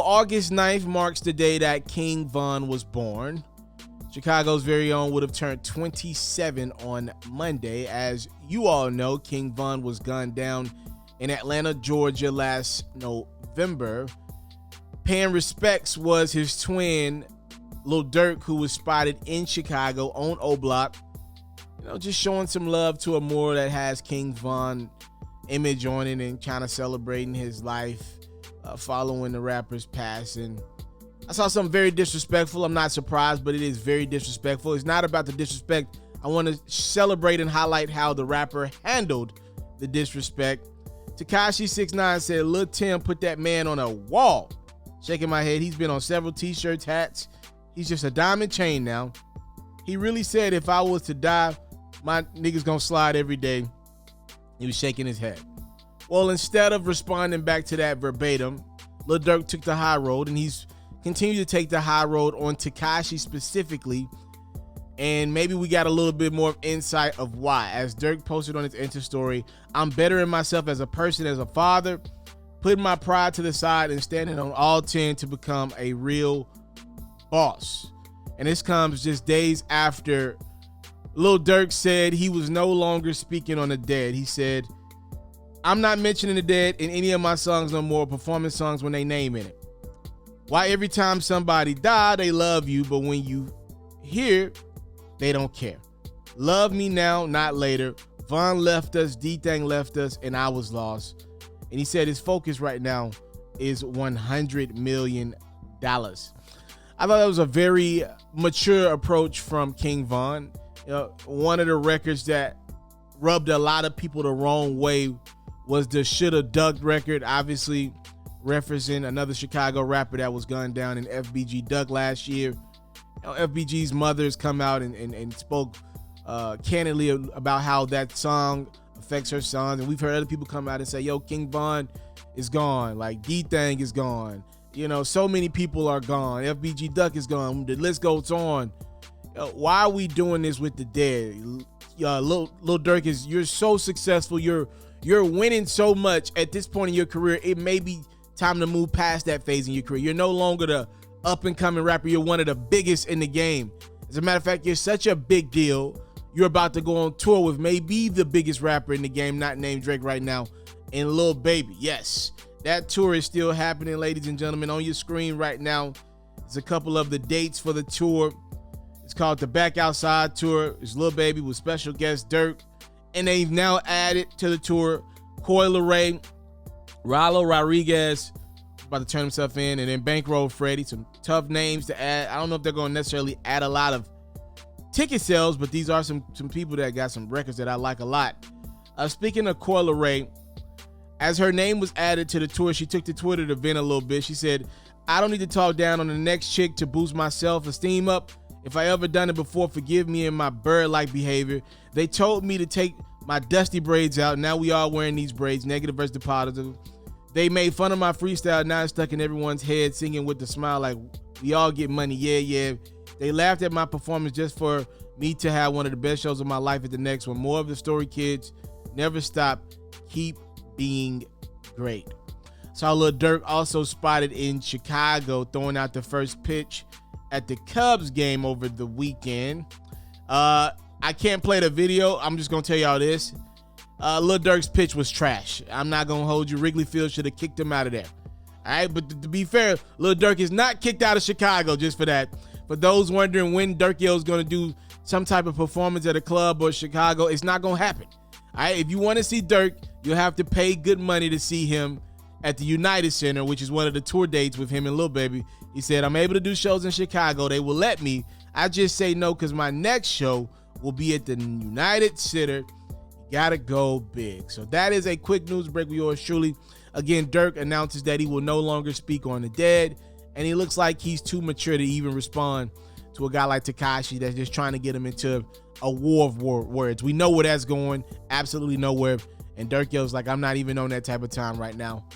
August 9th marks the day that King Von was born. Chicago's very own would have turned 27 on Monday. As you all know, King Von was gunned down in Atlanta, Georgia last November. Paying respects was his twin, Lil Durk, who was spotted in Chicago on O Block. Just showing some love to a mural that has King Von image on it and kind of celebrating his life following the rapper's passing. I saw something very disrespectful. I'm not surprised, but it is very disrespectful. It's not about the disrespect. I want to celebrate and highlight how the rapper handled the disrespect. Tekashi 6ix9ine said, Lil Tim put that man on a wall. Shaking my head. He's been on several t-shirts, hats. He's just a diamond chain now. He really said, if I was to die, my niggas gonna slide every day. He was shaking his head. Well, instead of responding back to that verbatim, Lil Durk took the high road, and he's continued to take the high road on Tekashi specifically. And maybe we got a little bit more insight of why. As Durk posted on his Insta story, I'm bettering myself as a person, as a father, putting my pride to the side and standing on all 10 to become a real boss. And this comes just days after Lil Durk said he was no longer speaking on the dead. He said, I'm not mentioning the dead in any of my songs no more, performance songs when they name in it. Why every time somebody die, they love you, but when you hear, they don't care. Love me now, not later. Von left us, D-Thang left us, and I was lost. And he said his focus right now is $100 million. I thought that was a very mature approach from King Von. One of the records that rubbed a lot of people the wrong way was the Shoulda Ducked record, obviously referencing another Chicago rapper that was gunned down in FBG Duck last year. FBG's mother has come out and spoke candidly about how that song affects her sons, and we've heard other people come out and say, yo, King Von is gone, like D-Thang is gone, so many people are gone, FBG Duck is gone, the list goes on. Why are we doing this with the dead? Lil Durk, you're so successful, you're winning so much at this point in your career. It may be time to move past that phase in your career. You're no longer the up and coming rapper. You're one of the biggest in the game. As a matter of fact, you're such a big deal. You're about to go on tour with maybe the biggest rapper in the game, not named Drake right now, and Lil Baby. Yes, that tour is still happening, ladies and gentlemen. On your screen right now is a couple of the dates for the tour. It's called the Back Outside Tour. It's Lil Baby with special guest Durk. And they've now added to the tour Coi Leray, Rallo Rodriguez, about to turn himself in, and then Bankroll Freddie. Some tough names to add. I don't know if they're going to necessarily add a lot of ticket sales, but these are some people that got some records that I like a lot. Speaking of Coi Leray, as her name was added to the tour, she took to Twitter to vent a little bit. She said, I don't need to talk down on the next chick to boost my self-esteem up. If I ever done it before, forgive me and my bird-like behavior. They told me to take my dusty braids out. Now we all wearing these braids, negative versus the positive. They made fun of my freestyle. Now it's stuck in everyone's head, singing with the smile like we all get money. Yeah, yeah. They laughed at my performance just for me to have one of the best shows of my life at the next one. More of the story, kids. Never stop. Keep being great. Saw Lil Durk also spotted in Chicago throwing out the first pitch at the Cubs game over the weekend. I can't play the video. I'm just going to tell y'all this. Lil Durk's pitch was trash. I'm not going to hold you. Wrigley Field should have kicked him out of there. All right, but to be fair, Lil Durk is not kicked out of Chicago just for that. For those wondering when Durk is going to do some type of performance at a club or Chicago, it's not going to happen. All right, if you want to see Durk, you'll have to pay good money to see him at the United Center, which is one of the tour dates with him and Lil Baby. He said, I'm able to do shows in Chicago. They will let me. I just say no because my next show will be at the United Center. You got to go big. So that is a quick news break with yours truly. Again, Durk announces that he will no longer speak on the dead, and he looks like he's too mature to even respond to a guy like Tekashi that's just trying to get him into a war of words. We know where that's going. Absolutely nowhere. And Durk yells like, I'm not even on that type of time right now.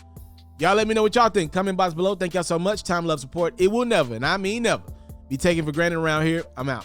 Y'all let me know what y'all think. Comment box below. Thank y'all so much. Time, love, support. It will never, and I mean never, be taken for granted around here. I'm out.